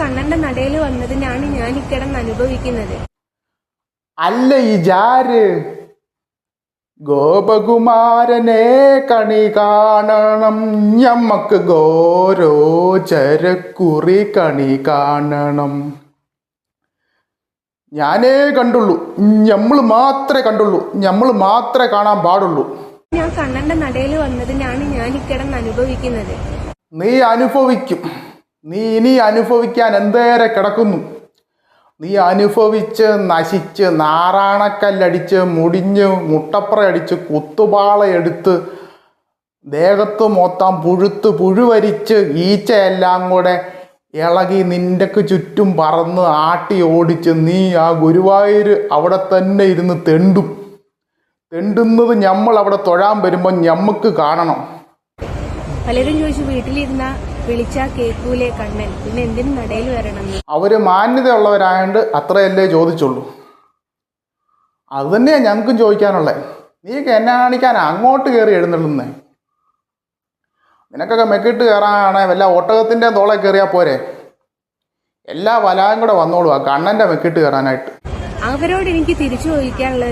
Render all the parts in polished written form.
കണ്ണന്റെ നടയിൽ വന്നതിനാണ് ഞാൻ ഇക്കിടന്ന് അനുഭവിക്കുന്നത്. അല്ല ഈ ജാര് ഗോപകുമാരനെ കണി കാണണം, ഞമ്മക്ക് ഗോരോചരക്കുറി കണി കാണണം. ഞാനേ കണ്ടുള്ളൂ, ഞമ്മള് മാത്രമേ കണ്ടുള്ളൂ, ഞമ്മള് മാത്രമേ കാണാൻ പാടുള്ളൂ. ഞാൻ കണ്ണന്റെ നടയിൽ വന്നതിനാണ് ഞാൻ ഇക്കിടന്ന് അനുഭവിക്കുന്നത്. നീ അനുഭവിക്കും, നീ ഇനി അനുഭവിക്കാൻ എന്തേരെ കിടക്കുന്നു. നീ അനുഭവിച്ച് നശിച്ച് നാറാണക്കല്ലടിച്ച് മുടിഞ്ഞ് മുട്ടപ്പുറ അടിച്ച് കുത്തുപാളയെടുത്ത് ദേഹത്ത് മൊത്തം പുഴുത്ത് പുഴുവരിച്ച് ഈച്ചയെല്ലാം കൂടെ ഇളകി നിൻ്റെക്ക് ചുറ്റും പറന്ന് ആട്ടി ഓടിച്ച് നീ ആ ഗുരുവായൂർ അവിടെ തന്നെ ഇരുന്ന് തെണ്ടുന്നത് നമ്മൾ അവിടെ തൊഴാൻ വരുമ്പോൾ ഞമ്മക്ക് കാണണം. പലരും ചോദിച്ചു വീട്ടിലിരുന്ന വിളിച്ചാ കേക്കൂലേ കണ്ണൻ, പിന്നെ എന്തിനും നടയിൽ വരണം. അവര് മാന്യതയുള്ളവരായോണ്ട് അത്രയല്ലേ ചോദിച്ചുള്ളൂ. അത് തന്നെയാ ഞങ്ങൾക്കും ചോദിക്കാനുള്ളത്. നീക്ക് എന്നെ കാണിക്കാൻ അങ്ങോട്ട് കയറി എഴുന്നള്ളുന്നേ. നിനക്കൊക്കെ മെക്കിട്ട് കയറാനാണെ വല്ല ഒട്ടകത്തിൻ്റെ തോളെ കയറിയാൽ പോരെ. എല്ലാ വലായും കൂടെ വന്നോളൂ ആ കണ്ണൻ്റെ മെക്കിട്ട് കയറാനായിട്ട്. അവരോട് എനിക്ക് തിരിച്ചു ചോദിക്കാനുള്ളത്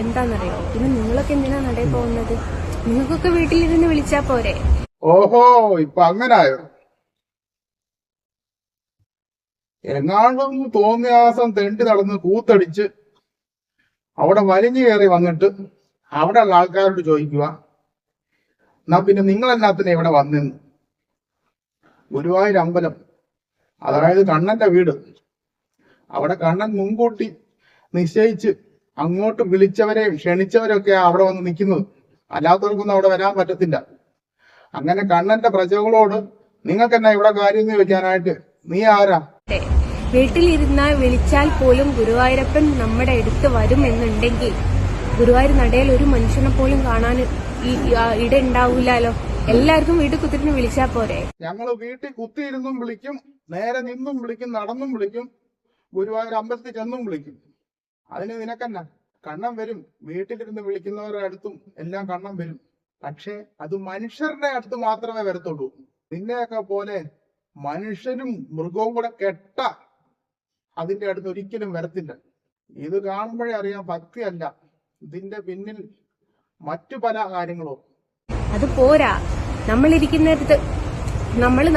എന്താണെന്നറിയോ, പിന്നെ നിങ്ങളൊക്കെ എന്തിനാ നടയിൽ പോകുന്നത്? നിങ്ങൾക്കൊക്കെ വീട്ടിലിരുന്ന് വിളിച്ചാ പോരെ. ഓഹോ, ഇപ്പൊ അങ്ങനായോ? എങ്ങാണ്ടും തോന്നിയാസം തെണ്ടി നടന്ന് കൂത്തടിച്ച് അവിടെ വലിഞ്ഞു കയറി വന്നിട്ട് അവിടെ ഉള്ള ആൾക്കാരോട് ചോദിക്കുക, എന്നാ പിന്നെ നിങ്ങൾ എന്നാത്തിനെ ഇവിടെ വന്നിന്ന്. ഗുരുവായൂർ അമ്പലം, അതായത് കണ്ണന്റെ വീട്, അവിടെ കണ്ണൻ മുൻകൂട്ടി നിശ്ചയിച്ച് അങ്ങോട്ട് വിളിച്ചവരെയും ക്ഷണിച്ചവരൊക്കെ അവിടെ വന്ന് നിൽക്കുന്നത്. അല്ലാത്തവർക്കൊന്നും അവിടെ വരാൻ പറ്റത്തില്ല. അങ്ങനെ കണ്ണന്റെ പ്രജകളോട് നിങ്ങൾക്ക് എന്നാ ഇവിടെ കാര്യം ചോദിക്കാനായിട്ട്? നീ ആരാ? വീട്ടിലിരുന്ന വിളിച്ചാൽ പോലും ഗുരുവായൂരപ്പൻ നമ്മുടെ അടുത്ത് വരും എന്നുണ്ടെങ്കിൽ ഗുരുവായൂർ നടയിൽ ഒരു മനുഷ്യനെ പോലും കാണാൻ ഇട ഉണ്ടാവൂലോ. എല്ലാവർക്കും വീട്ടിൽ കുത്തിരുന്ന് വിളിച്ചാ പോരെ. ഞങ്ങള് വീട്ടിൽ കുത്തിയിരുന്നും വിളിക്കും, നേരെ നിന്നും വിളിക്കും, നടന്നും വിളിക്കും, ഗുരുവായൂർ അമ്പലത്തിൽ ചെന്നും വിളിക്കും. അതിന് നിനക്കെന്നാ? കണ്ണൻ വരും. വീട്ടിലിരുന്ന് വിളിക്കുന്നവരുടെ അടുത്തും എല്ലാം കണ്ണൻ വരും. പക്ഷെ അത് മനുഷ്യരുടെ അടുത്ത് മാത്രമേ വരത്തുള്ളൂ. നിന്നെയൊക്കെ പോലെ മനുഷ്യനും മൃഗവും കൂടെ കെട്ട അതിന്റെ അടുത്ത് ഒരിക്കലും വരത്തില്ല. ഇത് കാണുമ്പോഴേ അറിയാം ഭക്തിയല്ല, ഇതിന്റെ പിന്നിൽ മറ്റു പല കാര്യങ്ങളോ. അത് പോരാ, നമ്മളിരിക്കുന്നിടത്ത്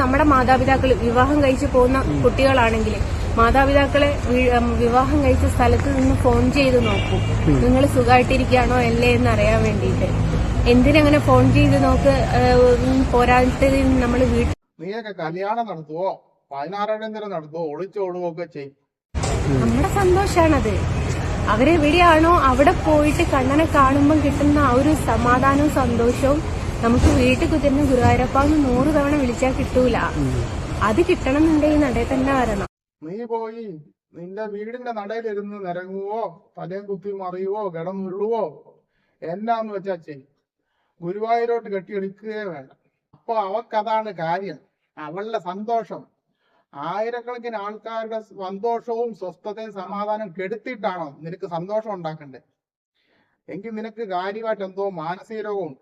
നമ്മുടെ മാതാപിതാക്കൾ വിവാഹം കഴിച്ചു പോകുന്ന കുട്ടികളാണെങ്കിൽ മാതാപിതാക്കളെ വിവാഹം കഴിച്ച സ്ഥലത്ത് നിന്ന് ഫോൺ ചെയ്ത് നോക്കൂ, നിങ്ങൾ സുഖമായിട്ടിരിക്കുകയാണോ അല്ലേ എന്ന് അറിയാൻ വേണ്ടിയിട്ട്. എന്തിനങ്ങനെ ഫോൺ ചെയ്ത് നോക്ക്? പോരാട്ടത്തിൽ നമ്മൾ നീയൊക്കെ കല്യാണം നടത്തുവോ, 16 നടത്തുവോ, ഒളിച്ചോടുവോ ഒക്കെ ചെയ്യും. നമ്മുടെ സന്തോഷാണത്. അവരെവിടെയാണോ അവിടെ പോയിട്ട് കണ്ണനെ കാണുമ്പോൾ കിട്ടുന്ന ആ ഒരു സമാധാനവും സന്തോഷവും നമുക്ക് വീട്ടിൽ കുതിരുന്ന ഗുരുവായൂരപ്പാന്ന് 100 തവണ വിളിച്ചാൽ കിട്ടൂല. അത് കിട്ടണം എന്നുണ്ടെങ്കിൽ നടയിൽ തന്നെ വരണം. നീ പോയി നിന്റെ വീടിന്റെ നടയിലിരുന്ന് നിരങ്ങുവോ, തലയും കുത്തി മറിയുവോ, കിടന്നുരുളുവോ, എന്നാന്ന് വെച്ചാ ചെയ്യും. ഗുരുവായൂരോട്ട് കെട്ടിയെടുക്കുകയേ വേണ്ട. അപ്പൊ അവക്കതാണ് കാര്യം, അവളുടെ സന്തോഷം. ആയിരക്കണക്കിന് ആൾക്കാരുടെ സന്തോഷവും സ്വസ്ഥതയും സമാധാനം കെടുത്തിട്ടാണോ നിനക്ക് സന്തോഷം ഉണ്ടാക്കണ്ടേ? എങ്കിൽ നിനക്ക് കാര്യമായിട്ട് എന്തോ മാനസിക രോഗമുണ്ട്.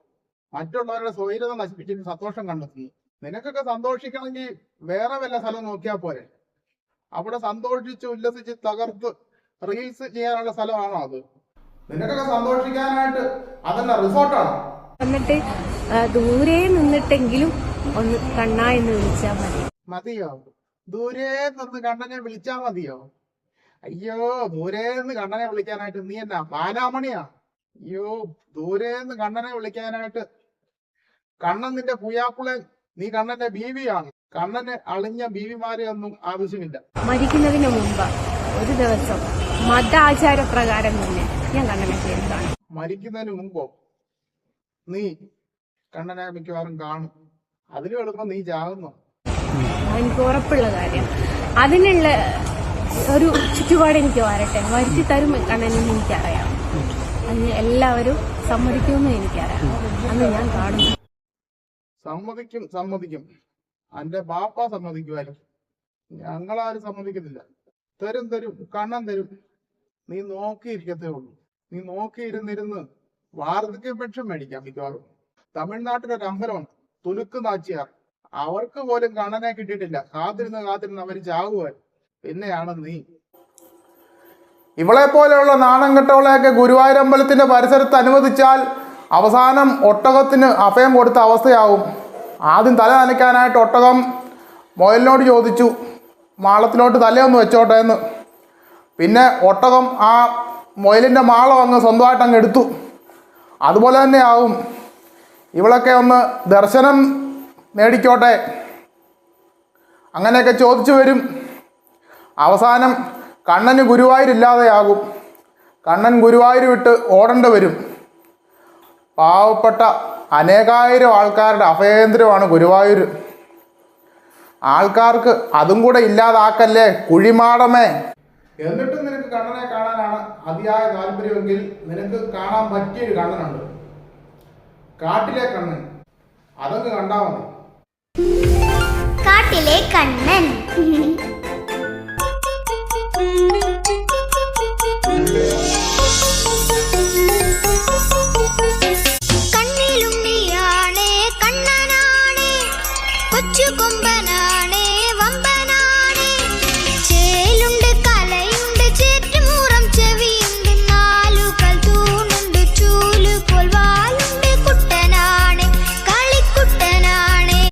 മറ്റുള്ളവരുടെ സ്വൈരത നശിപ്പിച്ചിട്ട് സന്തോഷം കണ്ടെത്തുന്നു. നിനക്കൊക്കെ സന്തോഷിക്കണമെങ്കിൽ വേറെ വല്ല സ്ഥലം നോക്കിയാൽ പോരെ. അവിടെ സന്തോഷിച്ച് ഉല്ലസിച്ച് തകർത്ത് റീൽസ് ചെയ്യാനുള്ള സ്ഥലമാണോ അത്? നിനക്കൊക്കെ സന്തോഷിക്കാനായിട്ട് അതല്ല റിസോർട്ടാണോ? എന്നിട്ട് ദൂരെ നിന്നിട്ടെങ്കിലും ഒന്ന് കണ്ണാ എന്ന് വിളിച്ചാൽ മതിയോ? ദൂരെ നിന്ന് കണ്ണനെ വിളിച്ചാ മതിയോ? അയ്യോ, ദൂരെ നിന്ന് കണ്ണനെ വിളിക്കാനായിട്ട് നീ എന്നാ ബാലാമണിയാ? അയ്യോ, ദൂരെ നിന്ന് കണ്ണനെ വിളിക്കാനായിട്ട് കണ്ണൻ നിന്റെ പുയാപ്പിളെ, നീ കണ്ണന്റെ ബീവിയാണ്. കണ്ണന് അളിഞ്ഞ ബീവിമാരെ ഒന്നും ആവശ്യമില്ല. മരിക്കുന്നതിന് മുമ്പ് ഒരു ദിവസം മതാചാരപ്രകാരം തന്നെ ഞാൻ കണ്ണനെ കാണും. മരിക്കുന്നതിന് മുമ്പോ നീ കണ്ണനെ മിക്കവാറും കാണും. അതിലും എളുപ്പം നീ ചാകുന്നു. എനിക്ക് ഉറപ്പുള്ള കാര്യം. അതിനുള്ള ഒരു ചുറ്റുപാട് എനിക്ക് വരട്ടെ, വരുത്തി തരും കണ്ണനെന്ന് എനിക്കറിയാം. അതിന് എല്ലാവരും സമ്മതിക്കുമെന്ന് എനിക്കറിയാം. അന്ന് ഞാൻ കാണും. സമ്മതിക്കും. എന്റെ ബാപ്പ സമ്മതിക്കുമായിരുന്നു. ഞങ്ങളാരും സമ്മതിക്കുന്നില്ല. തരും, കണ്ണൻ തരും. നീ നോക്കിയിരിക്കത്തേ ഉള്ളൂ. നീ നോക്കിയിരുന്നിരുന്ന് വാർദ്ധക്യ പെൻഷൻ മേടിക്കാം മിക്കവാറും. തമിഴ്നാട്ടിലൊരു അമ്പലമുണ്ട്, തുലുക്ക് നാച്ചിയാർ. അവർക്ക് പോലും കണ്ണനെ കിട്ടിയിട്ടില്ല. കാത്തിരുന്ന് അവര് ചാകുവാൻ. പിന്നെയാണ് നീ. ഇവളെ പോലെയുള്ള നാണം കെട്ടവളെയൊക്കെ ഗുരുവായൂരമ്പലത്തിന്റെ പരിസരത്ത് അനുവദിച്ചാൽ അവസാനം ഒട്ടകത്തിന് അഭയം കൊടുത്ത അവസ്ഥയാവും. ആദ്യം തല നനയ്ക്കാനായിട്ട് ഒട്ടകം മുയലിനോട് ചോദിച്ചു, മാളത്തിലോട്ട് തലയൊന്ന് വെച്ചോട്ടെ എന്ന്. പിന്നെ ഒട്ടകം ആ മുയലിൻ്റെ മാളം അങ്ങ് സ്വന്തമായിട്ട് അങ്ങ് എടുത്തു. അതുപോലെ തന്നെ ആവും ഇവളൊക്കെ ഒന്ന് ദർശനം നേടിക്കോട്ടെ അങ്ങനെയൊക്കെ ചോദിച്ചു വരും. അവസാനം കണ്ണന് ഗുരുവായൂരില്ലാതെയാകും. കണ്ണൻ ഗുരുവായൂർ വിട്ട് ഓടേണ്ടി വരും. പാവപ്പെട്ട അനേകായിരം ആൾക്കാരുടെ അഭയകേന്ദ്രമാണ് ഗുരുവായൂർ. ആൾക്കാർക്ക് അതും കൂടെ ഇല്ലാതാക്കല്ലേ കുഴിമാടമേ. എന്നിട്ടും നിനക്ക് കണ്ണനെ കാണാനാണ് അതിയായ താല്പര്യമെങ്കിൽ നിനക്ക് കാണാൻ പറ്റിയൊരു കണ്ണനുണ്ട്. കാട്ടിലെ കണ്ണൻ. അതങ്ങ് കണ്ടാ മതി. കാട്ടിലെ കണ്ണൻ. കണ്ണിലുണ്ണിയാണേ, കണ്ണനാണേ, കൊച്ചു കൊമ്പനാണേ,